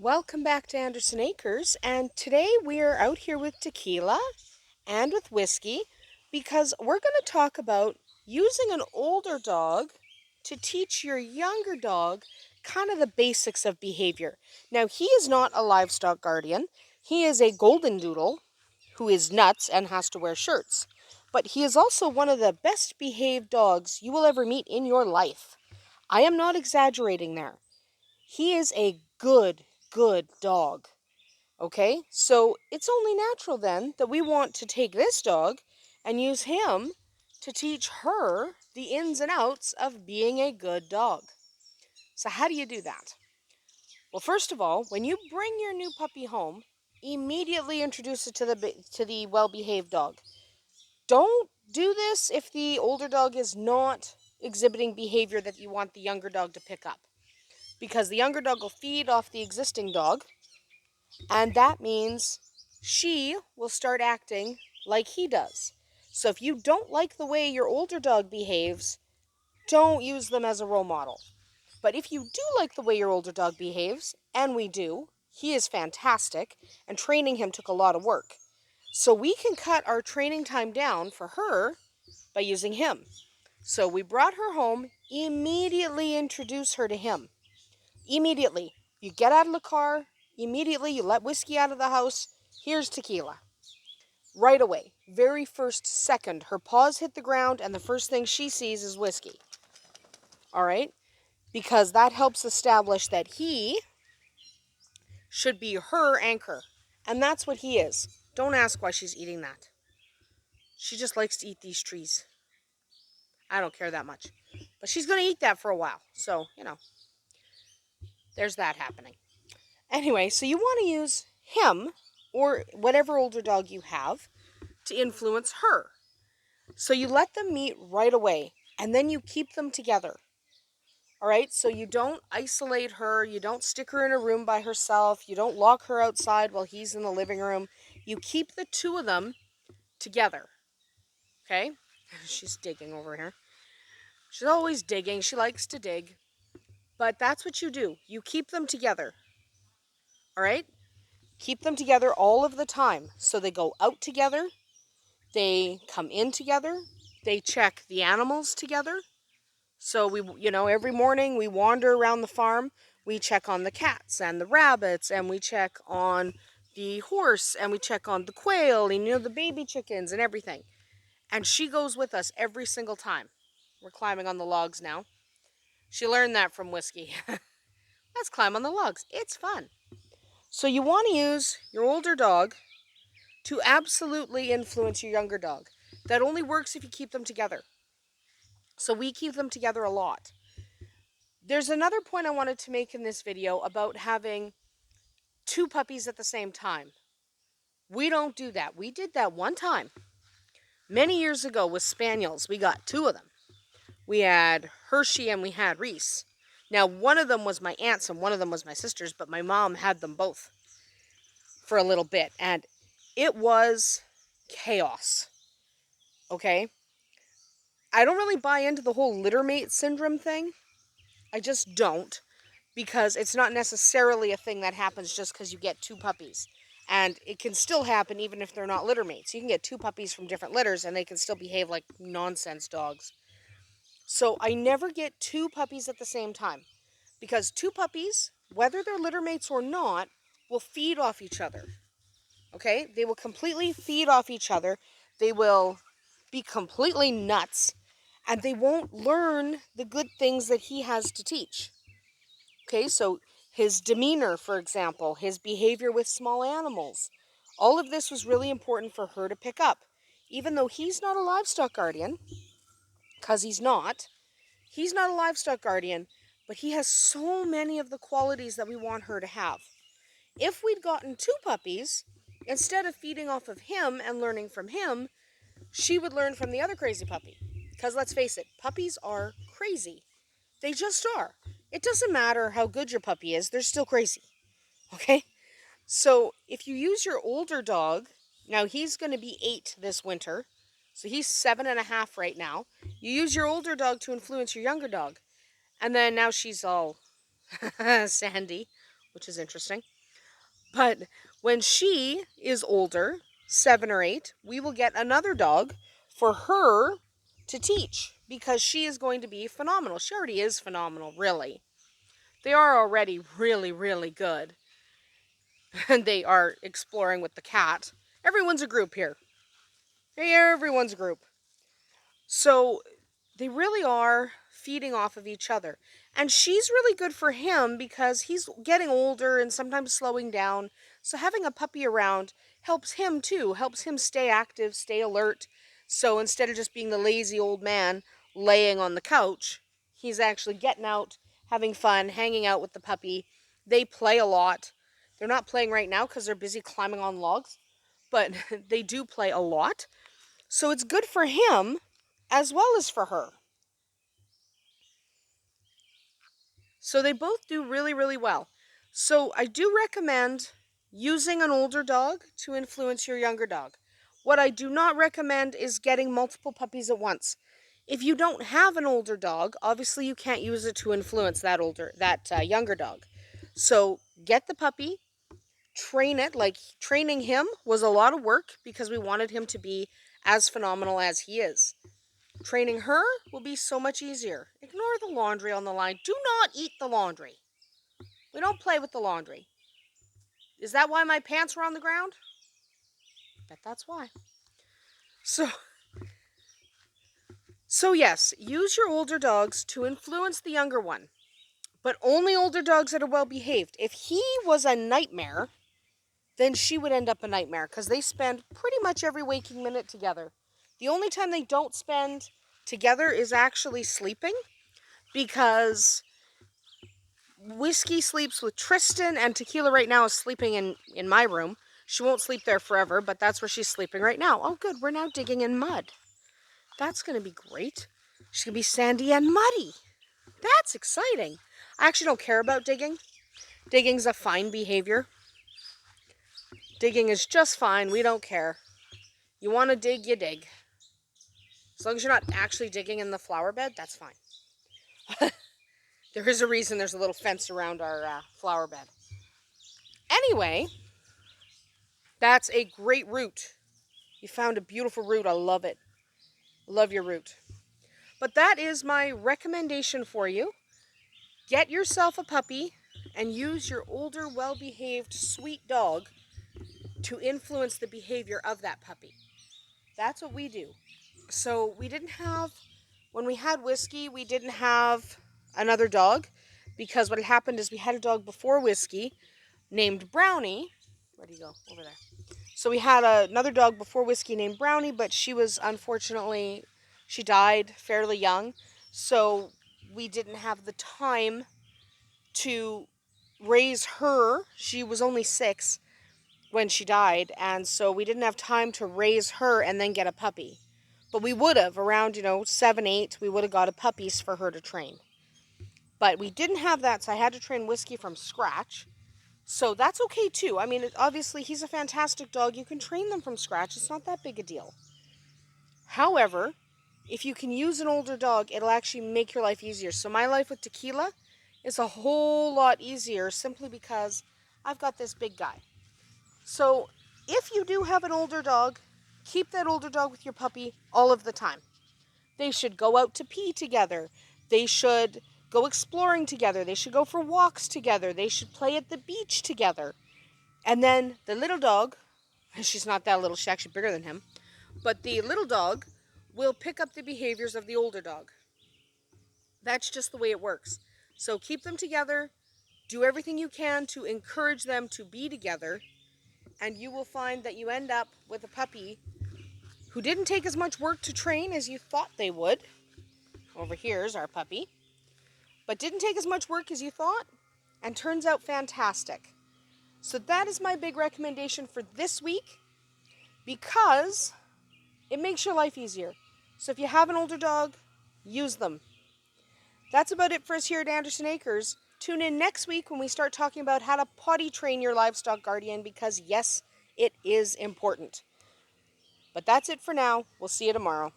Welcome back to Andersen Acres, and today we are out here with Tequila and with whiskey because we're going to talk about using an older dog to teach your younger dog kind of the basics of behavior. Now, he is not a livestock guardian. He is a Goldendoodle who is nuts and has to wear shirts. But he is also one of the best behaved dogs you will ever meet in your life. I am not exaggerating there. He is a good dog. Okay? So it's only natural then that we want to take this dog and use him to teach her the ins and outs of being a good dog. So, how do you do that? Well, first of all, when you bring your new puppy home, immediately introduce it to the well-behaved dog. Don't do this if the older dog is not exhibiting behavior that you want the younger dog to pick up, because the younger dog will feed off the existing dog, and that means she will start acting like he does. So if you don't like the way your older dog behaves, don't use them as a role model. But if you do like the way your older dog behaves, and we do, he is fantastic, and training him took a lot of work. So we can cut our training time down for her by using him. So we brought her home, immediately introduce her to him. Immediately. You get out of the car, immediately you let whiskey out of the house. Here's Tequila. Right away. Very first second, her paws hit the ground and the first thing she sees is whiskey. All right? Because that helps establish that he should be her anchor. And that's what he is. Don't ask why she's eating that. She just likes to eat these trees. I don't care that much. But she's going to eat that for a while. So, there's that happening. Anyway, so you want to use him or whatever older dog you have to influence her. So you let them meet right away and then you keep them together. All right, so you don't isolate her, you don't stick her in a room by herself, you don't lock her outside while he's in the living room. You keep the two of them together. Okay? She's digging over here. She's always digging, she likes to dig. But that's what you do. You keep them together. All right? Keep them together all of the time. So they go out together, they come in together, they check the animals together. So every morning we wander around the farm, we check on the cats and the rabbits, and we check on the horse, and we check on the quail, and the baby chickens and everything. And she goes with us every single time. We're climbing on the logs now. She learned that from Whiskey. Let's climb on the logs. It's fun. So you want to use your older dog to absolutely influence your younger dog. That only works if you keep them together. So we keep them together a lot. There's another point I wanted to make in this video about having two puppies at the same time. We don't do that. We did that one time. Many years ago with Spaniels, we got two of them. We had Hershey and we had Reese. Now, one of them was my aunt's and one of them was my sister's, but my mom had them both for a little bit, and it was chaos. Okay? I don't really buy into the whole littermate syndrome thing. I just don't, because it's not necessarily a thing that happens just because you get two puppies. And it can still happen even if they're not littermates. You can get two puppies from different litters and they can still behave like nonsense dogs. So I never get two puppies at the same time, because two puppies, whether they're littermates or not, will feed off each other. Okay? They will completely feed off each other. They will be completely nuts, and they won't learn the good things that he has to teach. Okay, so his demeanor, for example, his behavior with small animals, all of this was really important for her to pick up. Even though he's not a livestock guardian, because he's not a livestock guardian, but he has so many of the qualities that we want her to have. If we'd gotten two puppies, instead of feeding off of him and learning from him, she would learn from the other crazy puppy. Because let's face it, puppies are crazy. They just are. It doesn't matter how good your puppy is, they're still crazy. Okay? So if you use your older dog, now he's going to be 8 this winter, so he's 7.5 right now. You use your older dog to influence your younger dog. And then now she's all Sandy. which is interesting. But when she is older, 7 or 8, we will get another dog for her to teach because she is going to be phenomenal. She already is phenomenal, really. They are already really, really good. And they are exploring with the cat. Everyone's a group here. Everyone's a group. So they really are feeding off of each other. And she's really good for him because he's getting older and sometimes slowing down. So having a puppy around helps him too, helps him stay active, stay alert. So instead of just being the lazy old man laying on the couch, he's actually getting out, having fun, hanging out with the puppy. They play a lot. They're not playing right now because they're busy climbing on logs, but they do play a lot. So it's good for him as well as for her. So they both do really, really well. So I do recommend using an older dog to influence your younger dog. What I do not recommend is getting multiple puppies at once. If you don't have an older dog, obviously you can't use it to influence that younger dog. So get the puppy, train it. Like training him was a lot of work because we wanted him to be as phenomenal as he is. Training her will be so much easier. Ignore the laundry on the line. Do not eat the laundry. We don't play with the laundry. Is that why my pants were on the ground? Bet that's why. So yes, use your older dogs to influence the younger one. But only older dogs that are well behaved. If he was a nightmare, then she would end up a nightmare because they spend pretty much every waking minute together. The only time they don't spend together is actually sleeping because Whiskey sleeps with Tristan, and Tequila right now is sleeping in my room. She won't sleep there forever, but that's where she's sleeping right now. Oh, good. We're now digging in mud. That's going to be great. She's going to be sandy and muddy. That's exciting. I actually don't care about digging. Digging's a fine behavior. Digging is just fine. We don't care. You want to dig, you dig. As long as you're not actually digging in the flower bed, that's fine. There is a reason there's a little fence around our flower bed. Anyway, that's a great root. You found a beautiful root. I love it. Love your root. But that is my recommendation for you. Get yourself a puppy and use your older, well-behaved, sweet dog to influence the behavior of that puppy. That's what we do. So when we had Whiskey, we didn't have another dog because what had happened is we had a dog before Whiskey named Brownie. Where'd he go? Over there. So we had another dog before Whiskey named Brownie, but she died fairly young. So we didn't have the time to raise her. She was only 6 when she died, and so we didn't have time to raise her and then get a puppy. But we would have, around, 7, 8, we would have got a puppies for her to train. But we didn't have that, so I had to train Whiskey from scratch. So that's okay too. I mean, obviously he's a fantastic dog. You can train them from scratch. It's not that big a deal. However, if you can use an older dog, it'll actually make your life easier. So my life with Tequila is a whole lot easier simply because I've got this big guy. So if you do have an older dog, keep that older dog with your puppy all of the time. They should go out to pee together. They should go exploring together. They should go for walks together. They should play at the beach together. And then the little dog, she's not that little, she's actually bigger than him, but the little dog will pick up the behaviors of the older dog. That's just the way it works. So keep them together. Do everything you can to encourage them to be together. And you will find that you end up with a puppy who didn't take as much work to train as you thought they would. Over here is our puppy. But didn't take as much work as you thought and turns out fantastic. So that is my big recommendation for this week because it makes your life easier. So if you have an older dog, use them. That's about it for us here at Andersen Acres. Tune in next week when we start talking about how to potty train your livestock guardian because yes, it is important. But that's it for now. We'll see you tomorrow.